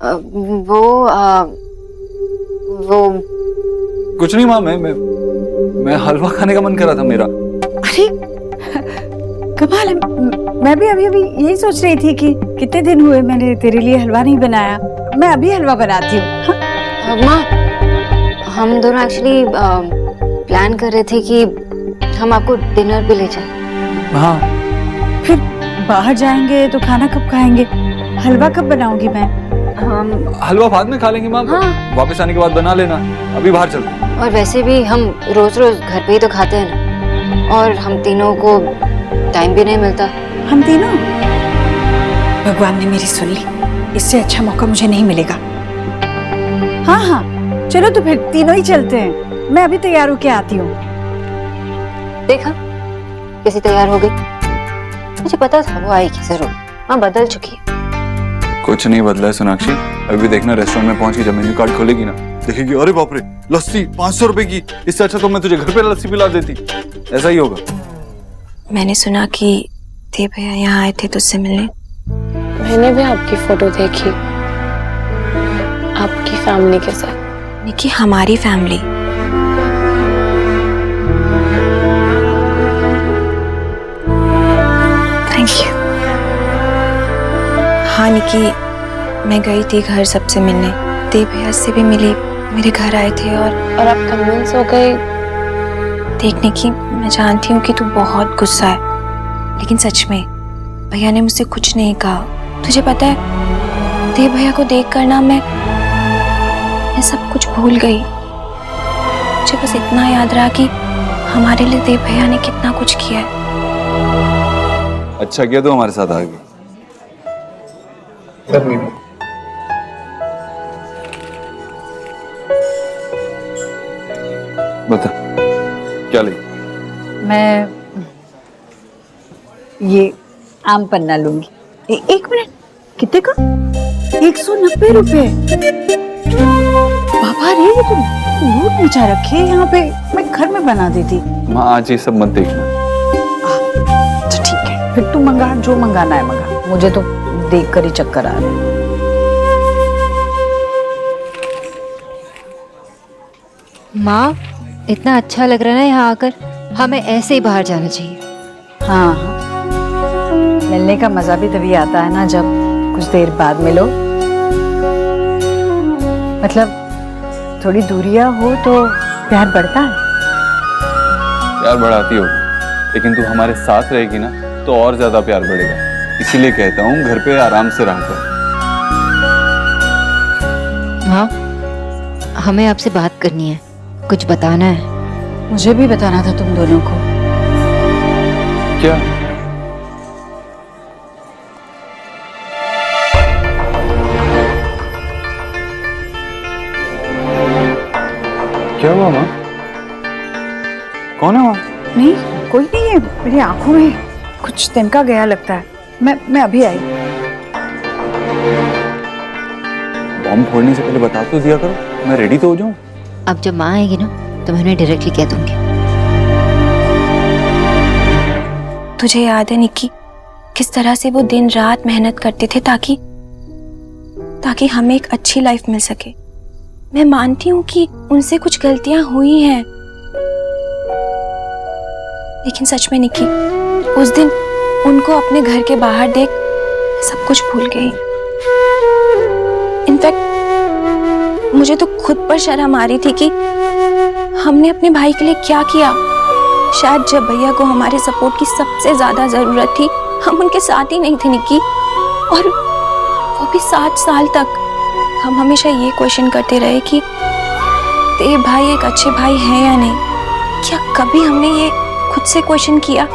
वो कुछ नहीं माँ, मैं हलवा खाने का मन कर रहा था मेरा। अरे कमाल है, मैं भी अभी अभी यही सोच रही थी कि कितने दिन हुए मैंने तेरे लिए हलवा नहीं बनाया। मैं अभी हलवा बनाती हूँ। माँ, हम दोनों एक्चुअली प्लान कर रहे थे कि हम आपको डिनर पे ले जाएं। हाँ, फिर बाहर जाएंगे तो खाना कब खाएंगे? हलवा कब बनाऊंगी मैं? हलवा बाद में खा लेंगे माँ। हाँ। वापस आने के बाद बना लेना, अभी बाहर चलते हैं। और वैसे भी हम रोज रोज घर पे ही तो खाते हैं ना, और हम तीनों को टाइम भी नहीं मिलता। हम तीनों? भगवान ने मेरी सुन ली, इससे अच्छा मौका मुझे नहीं मिलेगा। हाँ हाँ चलो तो फिर तीनों ही चलते हैं। मैं अभी तैयार होके आती हूँ। देखा, कैसी तैयार हो गई। मुझे पता था वो आएगी जरूर। माँ बदल चुकी है। कुछ नहीं बदला है सोनाक्षी। अभी देखना रेस्टोरेंट में पहुंच के जब मेन्यू कार्ड खोलेगी ना, देखेगी अरे बाप रे लस्सी 500 रुपए की, इससे अच्छा तो मैं तुझे घर पे लस्सी पिला देती। ऐसा ही होगा। मैंने सुना कि देव भैया यहाँ आए थे तुझसे मिलने। मैंने भी आपकी फोटो देखी आपकी फैमिली के साथ। निकी, हमारी फैमिली। Thank you. हाँ निकी, मैं गई थी घर सबसे मिलने। देव भैया से भी मिली, मेरे घर आए थे। और आप कन्विंस हो गए? देखने की, मैं जानती हूँ कि तू बहुत गुस्सा है, लेकिन सच में भैया ने मुझसे कुछ नहीं कहा। तुझे पता है, देव भैया को देख कर ना मैं सब कुछ भूल गई। मुझे बस इतना याद रहा कि हमारे लिए देव भैया ने कितना कुछ किया है। अच्छा किया तो हमारे साथ आ गई। बता क्या ले? मैं ये आम पन्ना लूंगी। एक मिनट, कितने का? 190 रुपए। बाबा रे, ये तो लूट मचा रखी है यहाँ पे। मैं घर में बना देती। माँ आज ये सब मत देखना। तो ठीक है, फिर तू मंगा, जो मंगाना है मंगा। मुझे तो देख कर ही चक्कर आ रहा है। माँ, इतना अच्छा लग रहा है ना यहाँ आकर। हमें ऐसे ही बाहर जाना चाहिए। हाँ हाँ, मिलने का मजा भी तभी आता है ना जब कुछ देर बाद मिलो। मतलब थोड़ी दूरियां हो तो प्यार बढ़ता है। प्यार बढ़ाती होगी, लेकिन तू हमारे साथ रहेगी ना तो और ज्यादा प्यार बढ़ेगा। इसीलिए कहता हूँ घर पे आराम से रहा कर। हाँ, हमें आपसे बात करनी है, कुछ बताना है। मुझे भी बताना था तुम दोनों को। क्या? क्या हुआ माँ? कौन है वहाँ? नहीं, कोई नहीं है। मेरी आंखों में कुछ तिनका गया लगता है। मैं अभी आई। बॉम्ब फोड़ने से पहले बता तो दिया करो, मैं रेडी तो हो जाऊँ। अब जब माँ आएगी ना तो मैं उन्हें डायरेक्टली कह दूंगी। तुझे याद है निक्की, किस तरह से वो दिन रात मेहनत करते थे ताकि हमें एक अच्छी लाइफ मिल सके। मैं मानती हूँ कि उनसे कुछ गलतियां हुई हैं, लेकिन सच में निक्की, उस दिन उनको अपने घर के बाहर देख सब कुछ भूल गई। इनफैक्ट मुझे तो खुद पर शर्म आ रही थी कि हमने अपने भाई के लिए क्या किया। शायद जब भैया को हमारे सपोर्ट की सबसे ज्यादा जरूरत थी, हम उनके साथ ही नहीं थे निक्की। और वो भी 7 साल तक। हम हमेशा ये क्वेश्चन करते रहे कि देव भाई एक अच्छे भाई हैं या नहीं। क्या कभी हमने ये खुद से क्वेश्चन किया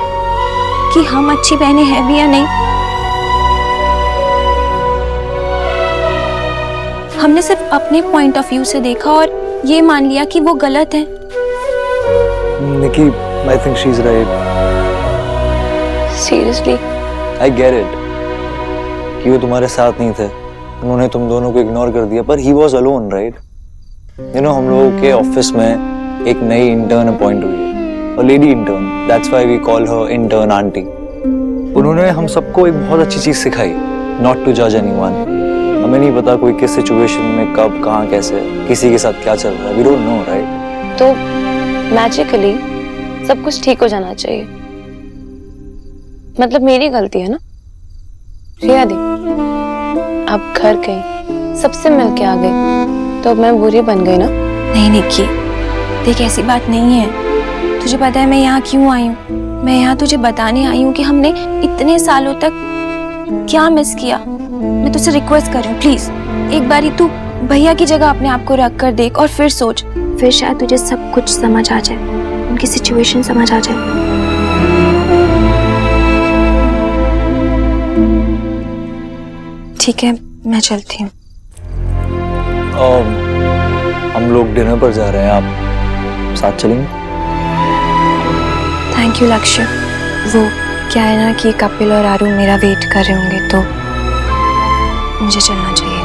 कि हम अच्छी बहनें हैं भी या नहीं? हमने सिर्फ अपने पॉइंट ऑफ व्यू से देखा और ये मान लिया कि वो गलत है। Nikki, I think she's right. Seriously? I get it. कि वो तुम्हारे साथ नहीं थे, उन्होंने तुम दोनों को इग्नोर कर दिया, पर he was alone, right? You know, हम लोगों के ऑफिस में एक नई इंटर्न अपॉइंट हुई है, और lady intern, that's why we call her intern auntie. उन्होंने हम सबको एक बहुत अच्छी चीज सिखाई, not to judge anyone. हमें नहीं पता कोई किस सिचुएशन में कब कहाँ कैसे किसी के साथ क्या चल रहा है, वी डोंट नो राइट। तो मैजिकली सब कुछ ठीक हो जाना चाहिए, मतलब मेरी गलती है ना। रिया दी, अब घर गई, सबसे मिल के आ गई, तो अब मैं बुरी बन गई ना? नहीं निक्की, देख ऐसी बात नहीं है। तुझे पता है मैं यहाँ क्यों आई हूँ? मैं यहाँ तुझे बताने आई हूँ कि हमने इतने सालों तक क्या मिस किया। मैं तुझसे रिक्वेस्ट कर रही हूँ, प्लीज एक बारी तू भैया की जगह अपने आप को रख कर देख और फिर सोच, फिर शायद तुझे सब कुछ समझ आ जाए, उनकी सिचुएशन समझ आ जाए। ठीक है, मैं चलती हूँ। हम लोग डिनर पर जा रहे हैं, आप साथ चलेंगे? थैंक यू लक्ष्य। वो क्या है ना कि कपिल और आरू मेरा वेट कर रहे होंगे, तो मुझे चलना चाहिए।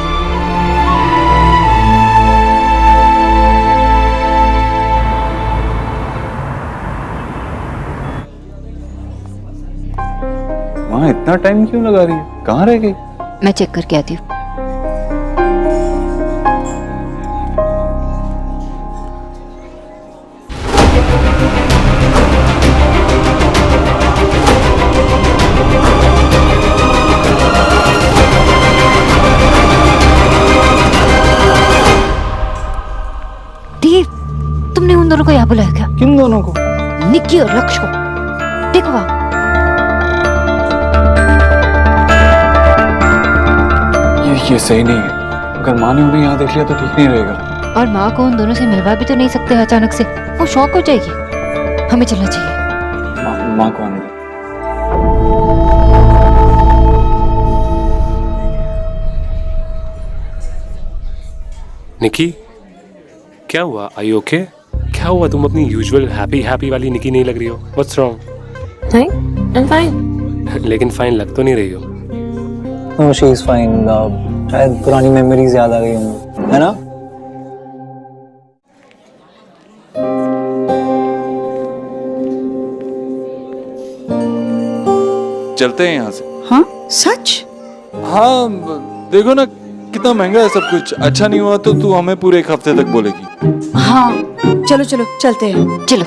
वहाँ इतना टाइम क्यों लगा रही है? कहाँ रह गई? मैं चेक करके आती हूँ। देव, तुमने उन दोनों को यहाँ बुलाया क्या? किन दोनों को? निक्की और लक्ष्य को। देखो वहाँ। ये सही नहीं है। अगर माँ ने उन्हें यहाँ देख लिया तो ठीक नहीं रहेगा। और माँ को उन दोनों से मिलवा भी तो नहीं सकते अचानक से, वो शौक हो जाएगी। हमें चलना चाहिए। माँ को आने दो। निकी, क्या हुआ? आई ओके? क्या हुआ? तुम अपनी यूजुअल हैप्पी वाली निकी नहीं लग रही हो। What's wrong? नहीं, आई एम फाइन। लेकिन फाइन लग तो नहीं रही हो। No she is fine. शायद पुरानी मेमोरीज याद आ गई होंगी, है ना? चलते हैं यहाँ से। हाँ सच? हाँ, देखो ना कितना महंगा है सब कुछ। अच्छा नहीं हुआ तो तू हमें पूरे एक हफ्ते तक बोलेगी। हाँ चलो चलो चलते हैं। चलो।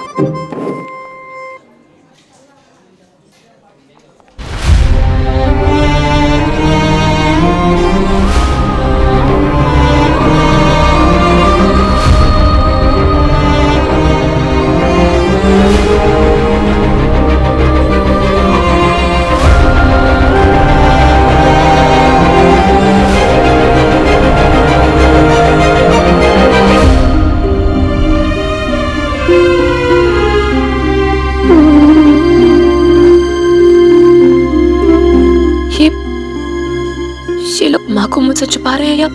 ये लोग माँ को मुझसे छुपा रहे हैं या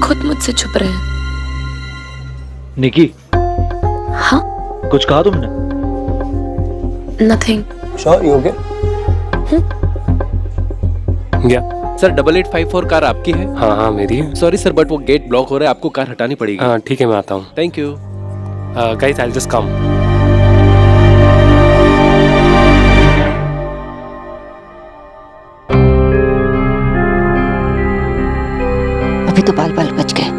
खुद मुझसे छुप रहे हैं? निकी, हाँ? कुछ कहा तुमने? नथिंग। Sure, you okay? या सर 8854 कार आपकी है? हाँ हाँ मेरी है। सॉरी सर, बट वो गेट ब्लॉक हो रहा है, आपको कार हटानी पड़ेगी। हाँ ठीक है, मैं आता हूँ। Thank you. Guys, I will just come. अभी तो बाल बाल बच गए,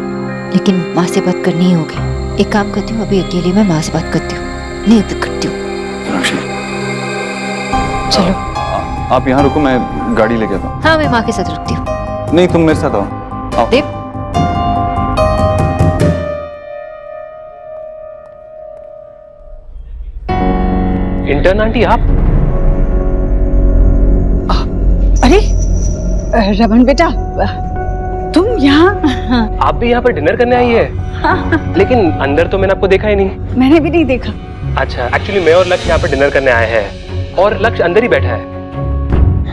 लेकिन माँ से बात करनी ही होगी। एक काम करती हूँ, अभी अकेले मैं माँ से बात करती हूँ, नहीं तक करती हूँ। चलो। आप यहाँ रुको, मैं गाड़ी लेके आता हूँ। हाँ, मैं माँ के साथ रुकती हूँ। नहीं, तुम मेरे साथ आओ। देव, इंटर्न आंटी आप? अरे रमन बेटा, तुम यहाँ? आप भी यहाँ पर डिनर करने आई है? लेकिन अंदर तो मैंने आपको देखा ही नहीं। मैंने भी नहीं देखा। अच्छा, एक्चुअली मैं और लक्ष्य यहाँ पर डिनर करने आए हैं और लक्ष्य अंदर ही बैठा है।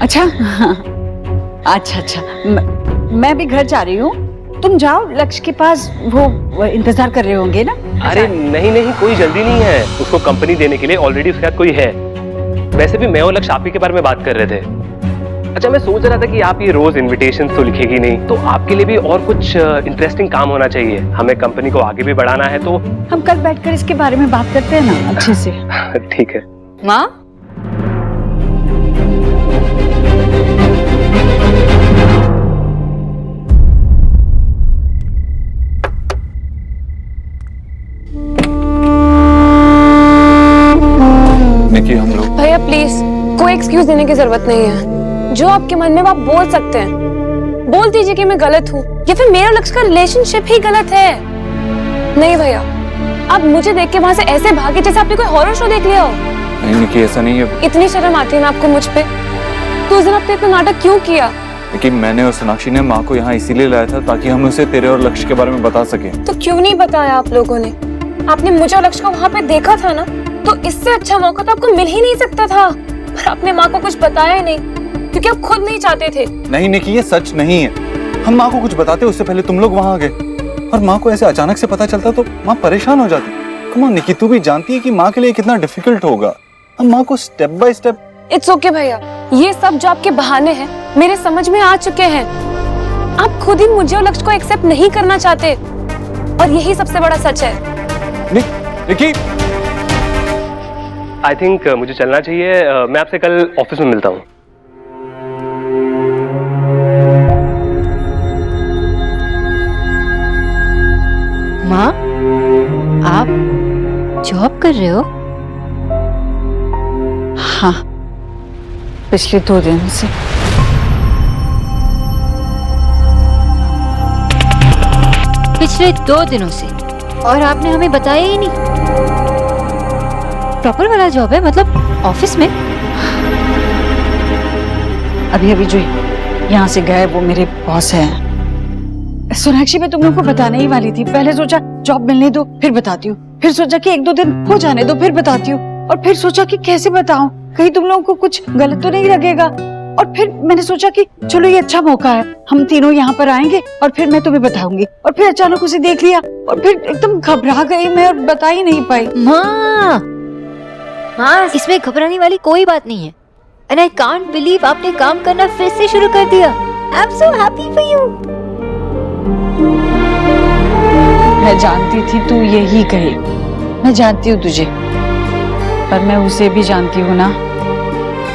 अच्छा अच्छा अच्छा, मैं भी घर जा रही हूँ। तुम जाओ, लक्ष्य के पास वो इंतजार कर रहे होंगे ना। अरे नहीं नहीं, कोई जल्दी नहीं है। उसको कंपनी देने के लिए ऑलरेडी उसके साथ कोई है। वैसे भी मैं और लक्ष्य आप ही के बारे में बात कर रहे थे। अच्छा, मैं सोच रहा था कि आप ये रोज इनविटेशन तो लिखेगी नहीं, तो आपके लिए भी और कुछ इंटरेस्टिंग काम होना चाहिए। हमें कंपनी को आगे भी बढ़ाना है, तो हम कल बैठकर इसके बारे में बात करते हैं ना अच्छे से। ठीक है। माँ, देने की जरूरत नहीं है। जो आपके मन में वो आप बोल सकते हैं। बोल दीजिए कि मैं गलत हूँ या फिर मेरा लक्ष्य का रिलेशनशिप ही गलत है। नहीं भैया, आप मुझे देख के वहां से ऐसे भागे जैसे आपने कोई हॉरर शो देख लिया हो। नहीं निकी, ऐसा नहीं है। इतनी शर्म आती है ना आपको मुझ पे? तो उस दिन आपने इतना नाटक क्यों किया? लेकिन मैंने और सोनाक्षी ने माँ को यहाँ इसीलिए लाया था ताकि हम उसे तेरे और लक्ष्य के बारे में बता सके। तो क्यों नहीं बताया आप लोगों ने? आपने मुझे और लक्ष्य को वहाँ पे देखा था ना, तो इससे अच्छा मौका तो आपको मिल ही नहीं सकता था। पर आपने माँ को कुछ बताया ही नहीं क्योंकि आप खुद नहीं चाहते थे। नहीं निकी, ये सच नहीं है। हम माँ को कुछ बताते उससे पहले तुम लोग वहाँ आ गए, और माँ को ऐसे अचानक से पता चलता तो माँ परेशान हो जाती। कम ऑन निकी, तू भी जानती है कि माँ के लिए कितना डिफिकल्ट होगा। हम माँ को step by step. It's okay भैया, ये सब जो आपके बहाने हैं मेरे समझ में आ चुके हैं। आप खुद ही मुझे और लक्ष्य को एक्सेप्ट नहीं करना चाहते, और यही सबसे बड़ा सच है। निकी, आई थिंक मुझे चलना चाहिए। मैं आपसे कल ऑफिस में मिलता हूँ। माँ, आप जॉब कर रहे हो? हाँ, पिछले 2 दिन से। पिछले 2 दिनों से? और आपने हमें बताया ही नहीं। प्रॉपर वाला जॉब है, मतलब ऑफिस में? अभी अभी जो यहाँ से गए वो मेरे बॉस हैं। सोनाक्षी मैं तुम लोगों को बताने ही वाली थी। पहले सोचा जॉब मिलने दो फिर बताती हूँ, फिर सोचा कि 1-2 दिन हो जाने दो फिर बताती हूँ, और फिर सोचा कि कैसे बताऊं, कहीं तुम लोगों को कुछ गलत तो नहीं लगेगा। और फिर मैंने सोचा कि चलो ये अच्छा मौका है, हम तीनों यहाँ पर आएंगे और फिर मैं तुम्हें बताऊंगी। और फिर अचानक उसे देख लिया और फिर एकदम घबरा गई मैं और बता ही नहीं पाई। माँ, इसमें घबराने वाली कोई बात नहीं है। एंड आई कांट बिलीव आपने काम करना फिर से शुरू कर दिया। I am so happy for you. मैं जानती थी तू यही कहे, मैं जानती हूँ तुझे, पर मैं उसे भी जानती हूँ ना,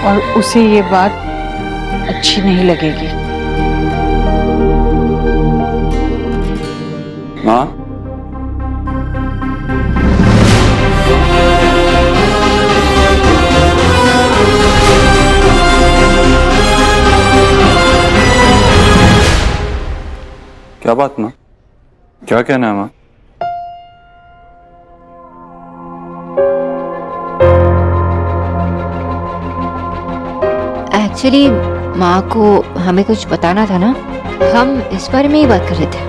और उसे ये बात अच्छी नहीं लगेगी। माँ, क्या बात माँ? क्या कहना है माँ? एक्चुअली माँ को हमें कुछ बताना था ना, हम इस बारे में ही बात कर रहे थे।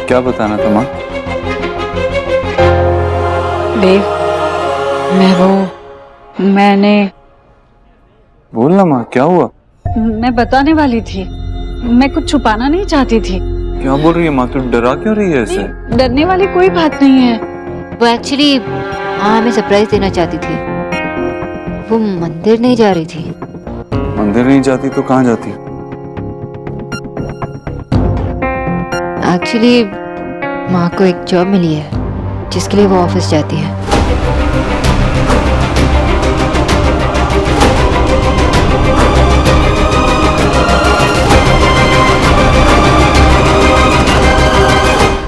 क्या बताना था माँ? देव, मैंने बोलना माँ, क्या हुआ? मैं बताने वाली थी, मैं कुछ छुपाना नहीं चाहती थी। क्या बोल रही है माँ? तू डरा क्यों रही है ऐसे? डरने वाली कोई बात नहीं है। वो एक्चुअली माँ हमें सरप्राइज देना चाहती थी। वो मंदिर नहीं जा रही थी। मंदिर नहीं जाती तो कहाँ जाती? एक्चुअली माँ को एक जॉब मिली है जिसके लिए वो ऑफिस जाती है।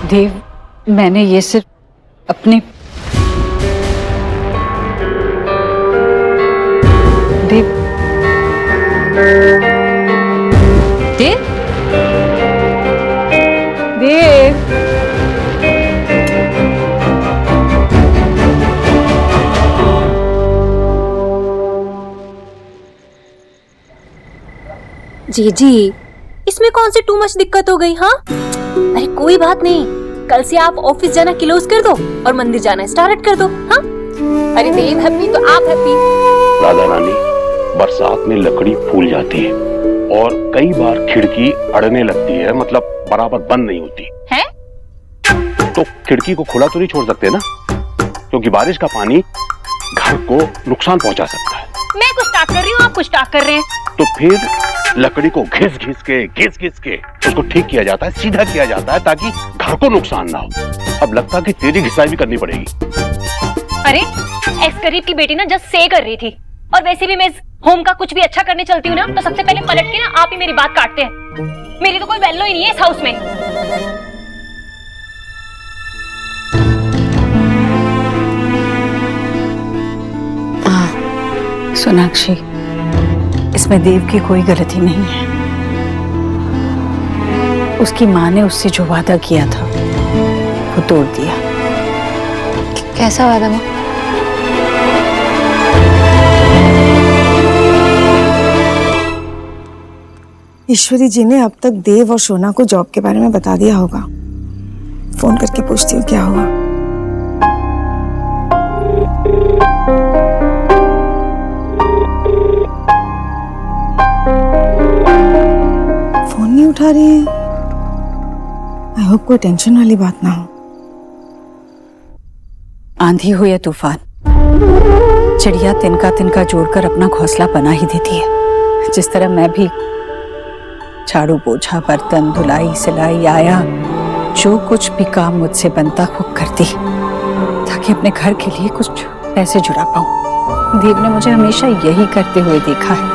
देव, मैंने ये सिर्फ अपने देव देव देव जी, इसमें कौन सी टू मच दिक्कत हो गई? हाँ, अरे कोई बात नहीं, कल से आप ऑफिस जाना क्लोज कर दो और मंदिर जाना स्टार्ट कर दो। हाँ, अरे देव हैप्पी तो आप हैप्पी। राधा रानी, बरसात में लकड़ी फूल जाती है और कई बार खिड़की अड़ने लगती है, मतलब बराबर बंद नहीं होती है। तो खिड़की को खुला तो नहीं छोड़ सकते ना, क्योंकि बारिश का पानी घर को नुकसान पहुंचा सकता है। मैं कुछ स्टार्ट कर रही हूँ, आप कुछ स्टार्ट कर रहे हैं। तो फिर लकड़ी को घिस घिस के उसको ठीक किया जाता है, सीधा किया जाता है, ताकि घर को नुकसान ना हो। अब लगता है कि तेरी घिसाई भी करनी पड़ेगी। अरे एक्स करीब की बेटी ना जस्ट से कर रही थी, और वैसे भी मैं होम का कुछ भी अच्छा करने चलती हूँ ना, तो सबसे पहले पलट के ना आप ही मेरी बात काटते हैं। मेरी तो कोई वैल्यू ही नहीं है इस हाउस में। सोनाक्षी, इसमें देव की कोई गलती नहीं है। उसकी माँ ने उससे जो वादा किया था वो तोड़ दिया। कैसा वादा माँ? ईश्वरी जी ने अब तक देव और शोना को जॉब के बारे में बता दिया होगा। फोन करके पूछती हूँ क्या हुआ। फोन नहीं उठा रही है। आई होप कोई टेंशन वाली बात ना हो। आंधी हो या तूफान, चिड़िया तिनका तिनका जोड़कर अपना घोंसला बना ही देती है। जिस तरह मैं भी झाड़ू पोछा बर्तन धुलाई सिलाई आया जो कुछ भी काम मुझसे बनता वो करती ताकि अपने घर के लिए कुछ पैसे जुड़ा पाऊं। देव ने मुझे हमेशा यही करते हुए देखा है।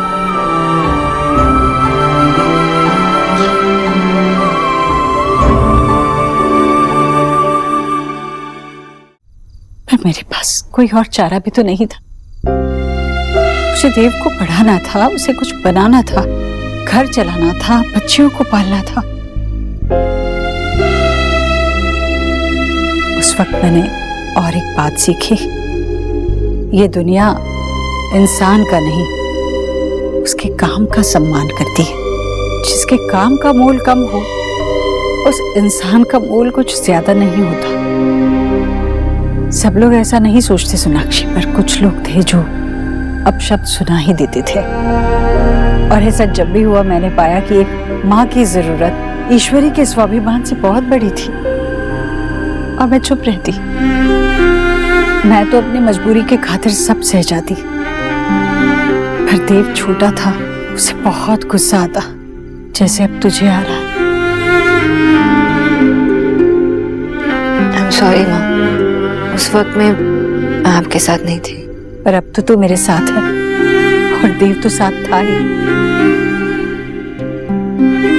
पर मेरे पास कोई और चारा भी तो नहीं था। मुझे देव को पढ़ाना था, उसे कुछ बनाना था, घर चलाना था, बच्चियों को पालना था। उस वक्त मैंने और एक बात सीखी, ये दुनिया इंसान का नहीं उसके काम का सम्मान करती है। जिसके काम का मोल कम हो उस इंसान का मोल कुछ ज्यादा नहीं होता। सब लोग ऐसा नहीं सोचते सोनाक्षी, पर कुछ लोग थे जो अपशब्द सुना ही देते थे। और ऐसा जब भी हुआ मैंने पाया कि एक माँ की जरूरत ईश्वरी के स्वाभिमान से बहुत बड़ी थी और मैं चुप रहती। मैं तो अपनी मजबूरी के खातिर सब सह जाती। पर देव छोटा था, उसे बहुत गुस्सा आता, जैसे अब तुझे आ रहा। आई एम सॉरी माँ, उस वक्त मैं आपके साथ नहीं थी। पर अब तो तू मेरे साथ है और देव तो साथ था ही।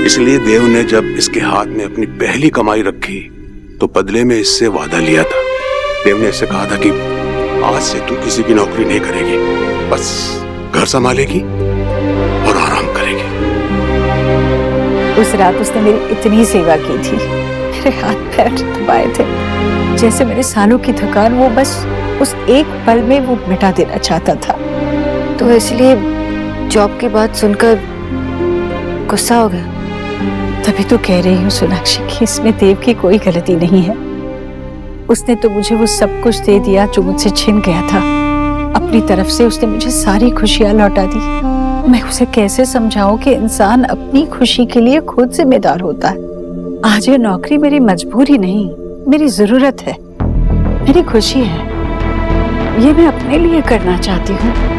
इसलिए देव ने जब इसके हाथ में अपनी पहली कमाई रखी तो बदले में इससे वादा लिया था। देव ने इससे कहा था कि आज से तू किसी की नौकरी नहीं करेगी, बस घर संभालेगी और आराम करेगी। उस रात उसने मेरी इतनी सेवा की थी, मेरे हाथ पैर दबाए थे, जैसे मेरे सालों की थकान वो बस उस एक पल में वो मिटा देना चाहता था। तो इसलिए जॉब की बात सुनकर गुस्सा हो गया? तभी तो कह रही हूँ सोनाक्षी कि इसमें देव की कोई गलती नहीं है। उसने तो मुझे वो सब कुछ दे दिया जो मुझसे छिन गया था। अपनी तरफ से उसने मुझे सारी खुशियां लौटा दी। मैं उसे कैसे समझाऊं कि इंसान अपनी खुशी के लिए खुद जिम्मेदार होता है। आज ये नौकरी मेरी मजबूरी नहीं, मेरी जरूरत है, मेरी खुशी है। ये मैं अपने लिए करना चाहती हूँ।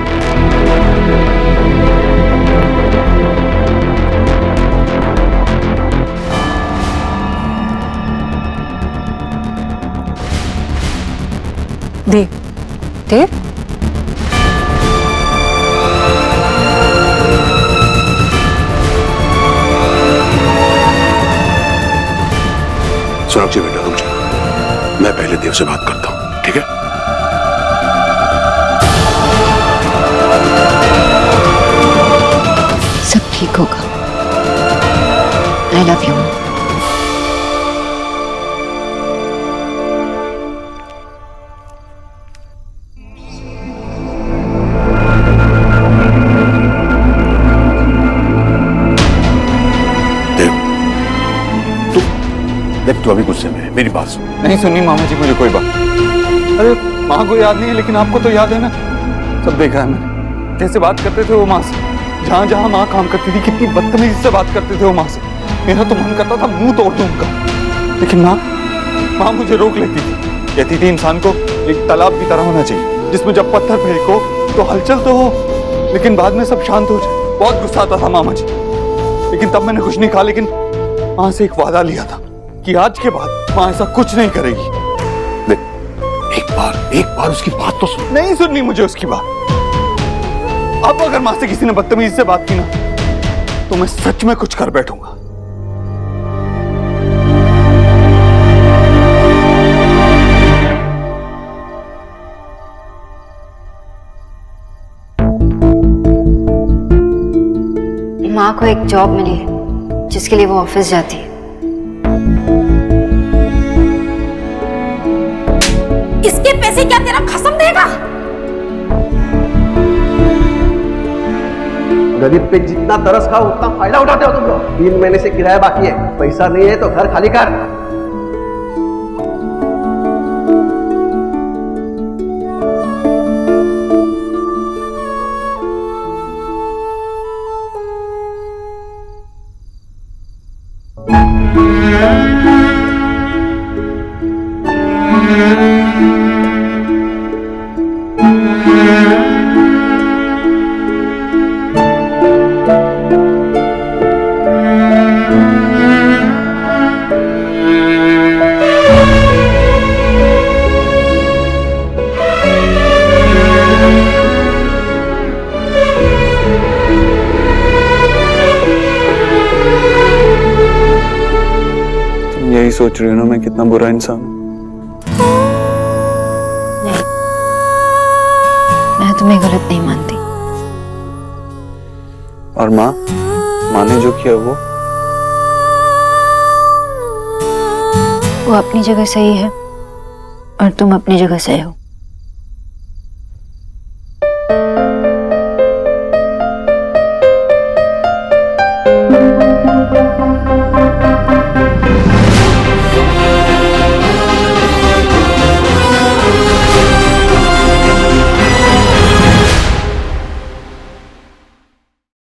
देव, देव, सोनाक्षी बेटा रुक जा, मैं पहले देव से बात करता हूँ, ठीक है? सब ठीक होगा। I love you. देख तू अभी गुस्से में है, मेरी बात सुन। नहीं सुननी मामा जी मुझे कोई बात। अरे माँ को याद नहीं है लेकिन आपको तो याद है ना। सब देखा है मैंने, कैसे बात करते थे वो माँ से। जहाँ जहाँ माँ काम करती थी कितनी बदतमीजी से बात करते थे वो माँ से। मेरा तो मन करता था मुंह तोड़ दूं उनका, लेकिन माँ मुझे रोक लेती थी। कहती थी इंसान को एक तालाब की तरह होना चाहिए जिसमें जब पत्थर फेंको तो हलचल तो हो लेकिन बाद में सब शांत हो जाए। बहुत गुस्सा आता था मामा जी, लेकिन तब मैंने कुछ नहीं कहा। लेकिन माँ से एक वादा लिया था कि आज के बाद माँ ऐसा कुछ नहीं करेगी। एक बार उसकी बात तो सुन। नहीं सुननी मुझे उसकी बात। अब अगर माँ से किसी ने बदतमीजी से बात की ना तो मैं सच में कुछ कर बैठूंगा। को एक जॉब मिली है जिसके लिए वो ऑफिस जाती है। इसके पैसे क्या तेरा खसम देगा? गरीब पे जितना तरस खाओ उतना फायदा उठाते हो तुम लोग। 3 महीने से किराया बाकी है, पैसा नहीं है तो घर खाली कर। यही सोच रही हूँ ना मैं कितना बुरा इंसान हूँ। नहीं, मैं तुम्हें गलत नहीं मानती। और माँ ने जो किया वो अपनी जगह सही है और तुम अपनी जगह सही हो।